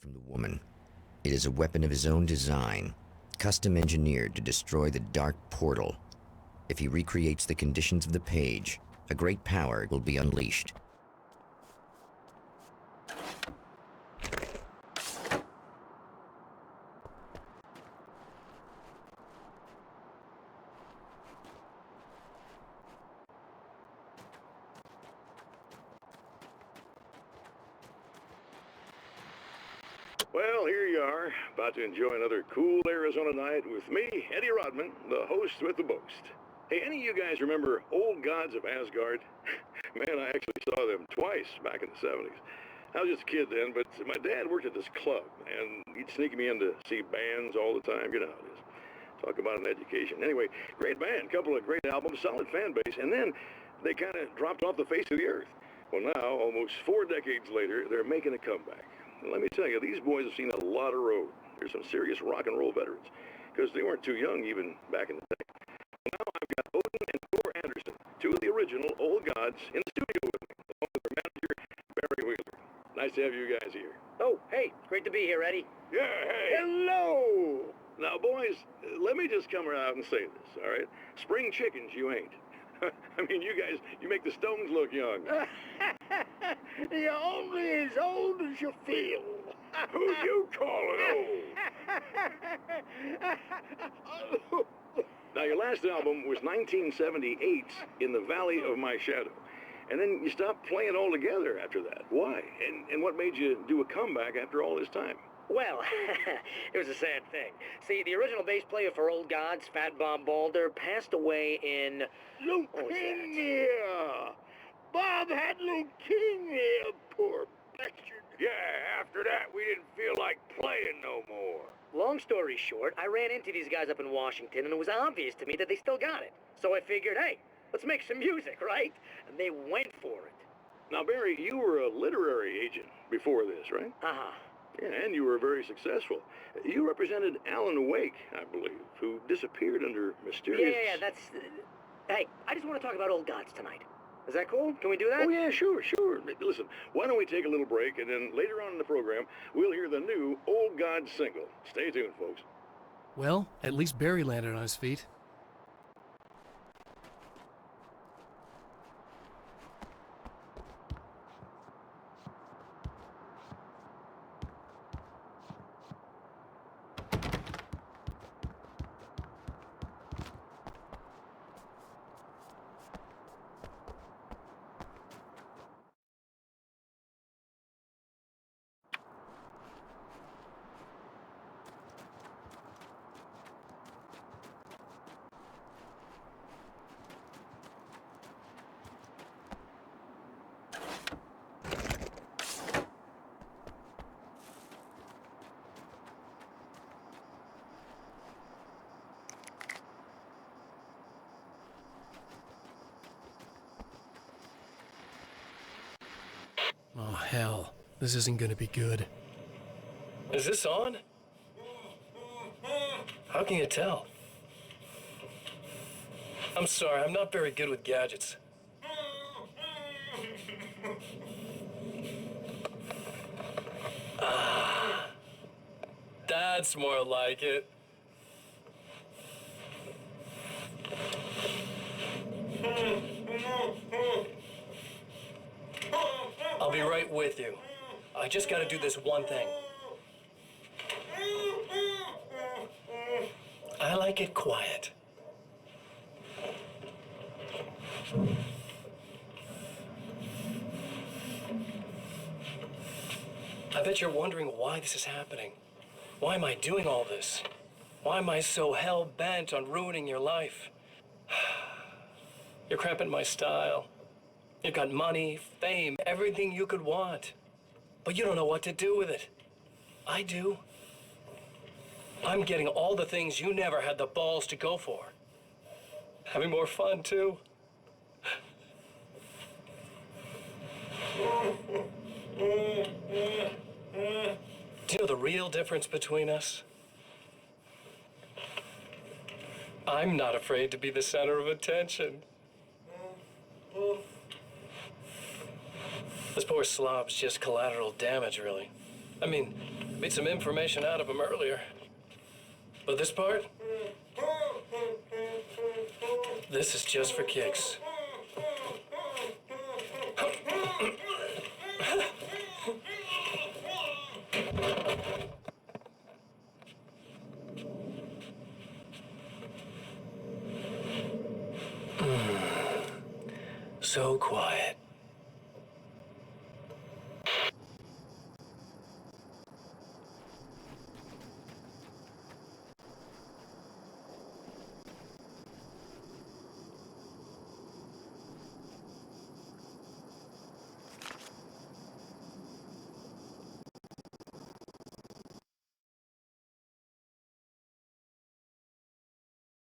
From the woman. It is a weapon of his own design, custom engineered to destroy the dark portal. If he recreates the conditions of the page, a great power will be unleashed. Well, here you are, about to enjoy another cool Arizona night with me, Eddie Rodman, the host with the boast. Hey, any of you guys remember Old Gods of Asgard? Man, I actually saw them twice back in the 70s. I was just a kid then, but my dad worked at this club, and he'd sneak me in to see bands all the time. You know how it is. Talk about an education. Anyway, great band, couple of great albums, solid fan base, and then they kind of dropped off the face of the earth. Well, now, almost 4 decades later, they're making a comeback. And let me tell you, these boys have seen a lot of road. They're some serious rock and roll veterans, because they weren't too young even back in the day. Well, now I've got Odin and Thor Anderson, two of the original Old Gods, in the studio with me, along with their manager, Barry Wheeler. Nice to have you guys here. Oh, hey, great to be here, Eddie. Yeah, hey. Hello! Now, boys, let me just come out and say this, all right? Spring chickens, you ain't. I mean, you guys, you make the Stones look young. You're only as old as you feel. Who you calling old? Now, your last album was 1978's In the Valley of My Shadow. And then you stopped playing altogether after that. Why? And what made you do a comeback after all this time? Well, it was a sad thing. See, the original bass player for Old Gods, Fat Bob Balder, passed away in... Leukemia! Bob had leukemia, poor bastard. Yeah, after that, we didn't feel like playing no more. Long story short, I ran into these guys up in Washington, and it was obvious to me that they still got it. So I figured, hey, let's make some music, right? And they went for it. Now, Barry, you were a literary agent before this, right? Uh-huh. Yeah, and you were very successful. You represented Alan Wake, I believe, who disappeared under mysterious... Yeah, that's... Hey, I just want to talk about Old Gods tonight. Is that cool? Can we do that? Oh, yeah, sure. Listen, why don't we take a little break, and then later on in the program, we'll hear the new Old Gods single. Stay tuned, folks. Well, at least Barry landed on his feet. Oh, hell. This isn't gonna be good. Is this on? How can you tell? I'm sorry, I'm not very good with gadgets. That's more like it. I'll be right with you. I just gotta do this one thing. I like it quiet. I bet you're wondering why this is happening. Why am I doing all this? Why am I so hell-bent on ruining your life? You're cramping my style. You've got money, fame, everything you could want. But you don't know what to do with it. I do. I'm getting all the things you never had the balls to go for. Having more fun, too. Do you know the real difference between us? I'm not afraid to be the center of attention. This poor slob's just collateral damage, really. I mean, beat some information out of him earlier. But this part? This is just for kicks. So quiet.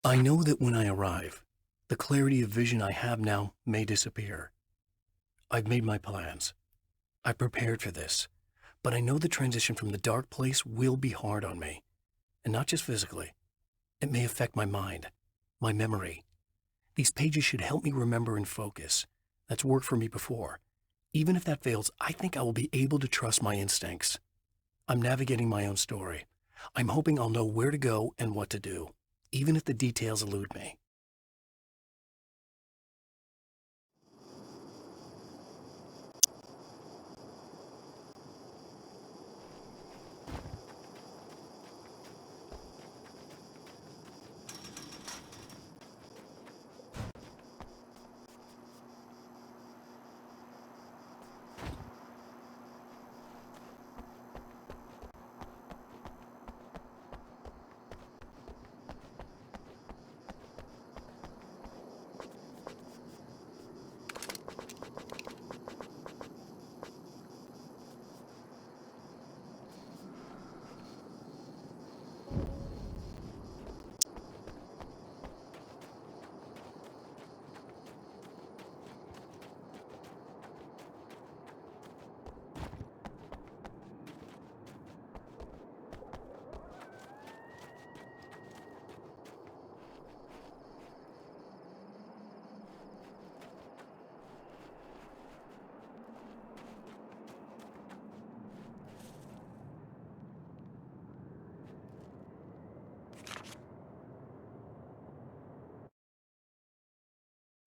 I know that when I arrive, the clarity of vision I have now may disappear. I've made my plans. I prepared for this, but I know the transition from the dark place will be hard on me, and not just physically. It may affect my mind, my memory. These pages should help me remember and focus. That's worked for me before. Even if that fails, I think I will be able to trust my instincts. I'm navigating my own story. I'm hoping I'll know where to go and what to do, even if the details elude me.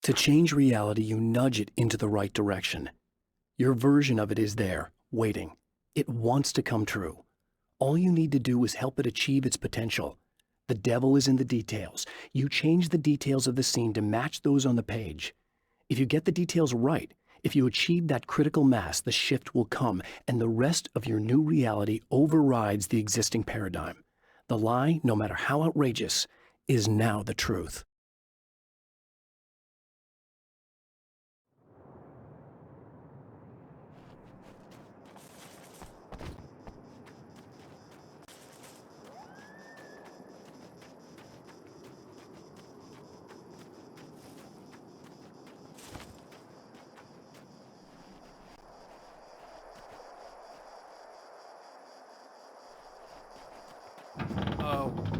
To change reality, you nudge it into the right direction. Your version of it is there, waiting. It wants to come true. All you need to do is help it achieve its potential. The devil is in the details. You change the details of the scene to match those on the page. If you get the details right, if you achieve that critical mass, the shift will come, and the rest of your new reality overrides the existing paradigm. The lie, no matter how outrageous, is now the truth.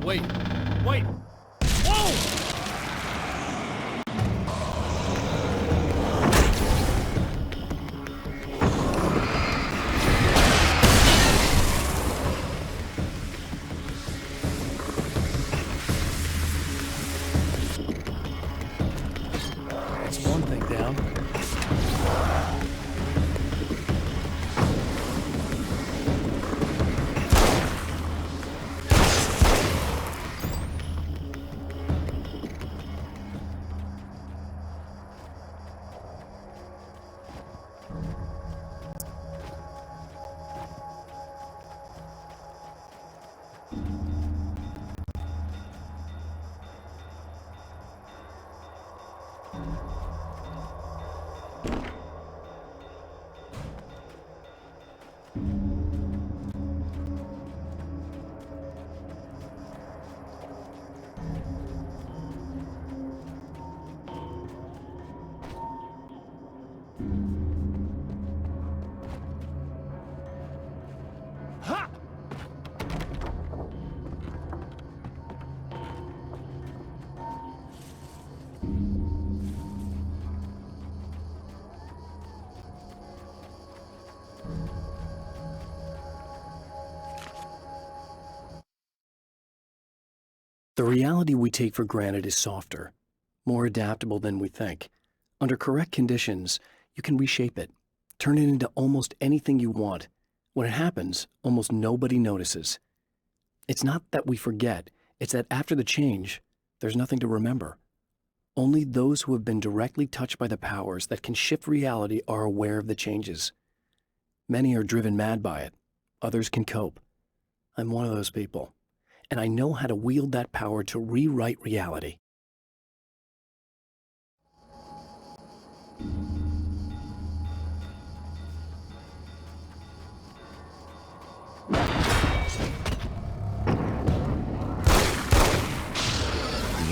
Wait! Wait! Whoa! That's one thing down. The reality we take for granted is softer, more adaptable than we think. Under correct conditions, you can reshape it, turn it into almost anything you want. When it happens, almost nobody notices. It's not that we forget, it's that after the change, there's nothing to remember. Only those who have been directly touched by the powers that can shift reality are aware of the changes. Many are driven mad by it. Others can cope. I'm one of those people, and I know how to wield that power to rewrite reality. The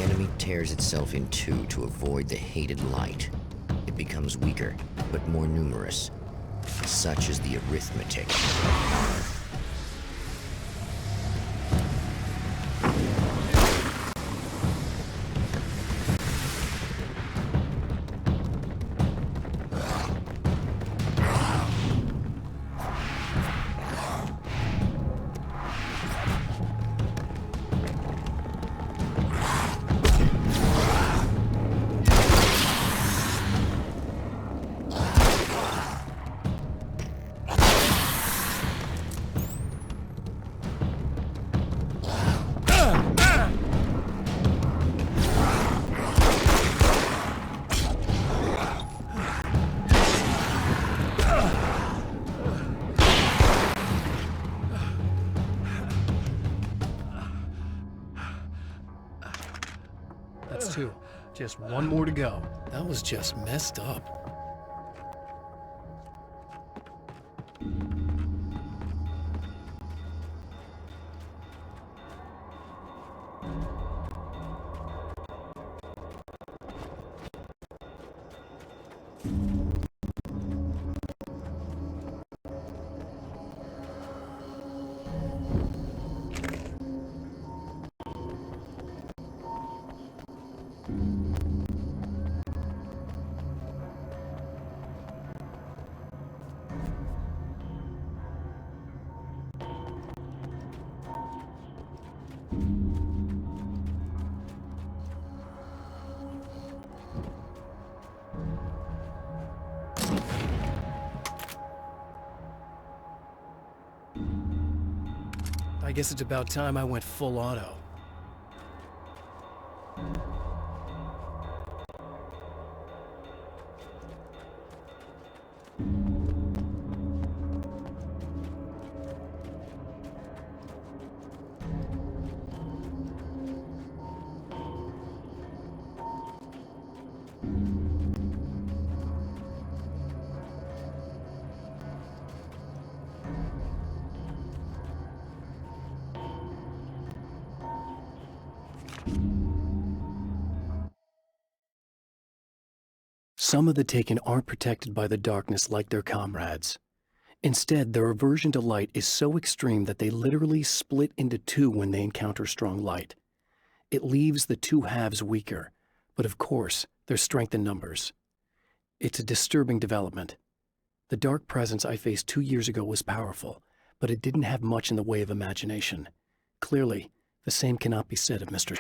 enemy tears itself in two to avoid the hated light. It becomes weaker, but more numerous. Such is the arithmetic. That's two. Just one more to go. That was just messed up. I guess it's about time I went full auto. Some of the Taken aren't protected by the darkness like their comrades. Instead, their aversion to light is so extreme that they literally split into two when they encounter strong light. It leaves the two halves weaker, but of course, there's strength in numbers. It's a disturbing development. The dark presence I faced 2 years ago was powerful, but it didn't have much in the way of imagination. Clearly, the same cannot be said of Mr.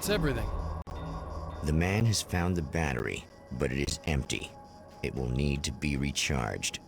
That's everything. The man has found the battery, but it is empty. It will need to be recharged.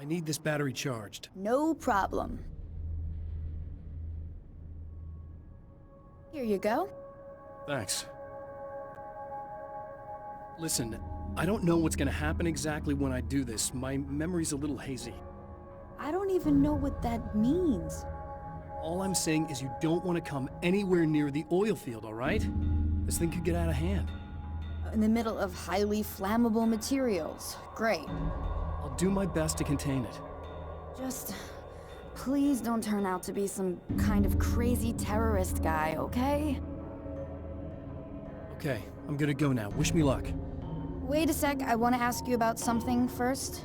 I need this battery charged. No problem. Here you go. Thanks. Listen, I don't know what's gonna happen exactly when I do this. My memory's a little hazy. I don't even know what that means. All I'm saying is you don't want to come anywhere near the oil field, all right? This thing could get out of hand. In the middle of highly flammable materials. Great. I'll do my best to contain it. Just please don't turn out to be some kind of crazy terrorist guy, okay? Okay, I'm gonna go now. Wish me luck. Wait a sec, I want to ask you about something first.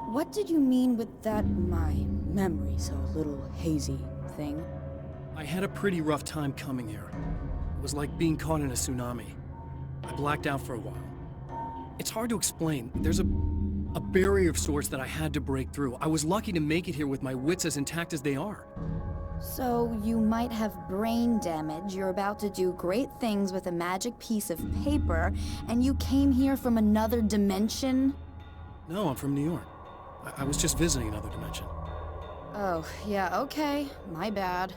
What did you mean with that my memory's a little hazy thing? I had a pretty rough time coming here. It was like being caught in a tsunami. I blacked out for a while. It's hard to explain. There's a barrier of sorts that I had to break through. I was lucky to make it here with my wits as intact as they are. So you might have brain damage, you're about to do great things with a magic piece of paper, and you came here from another dimension? No, I'm from New York. I was just visiting another dimension. Oh, yeah, okay. My bad.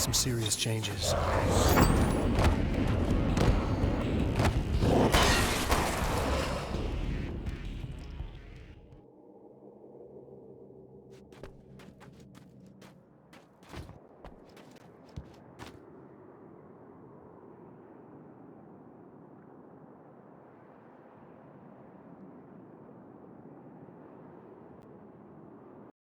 some serious changes.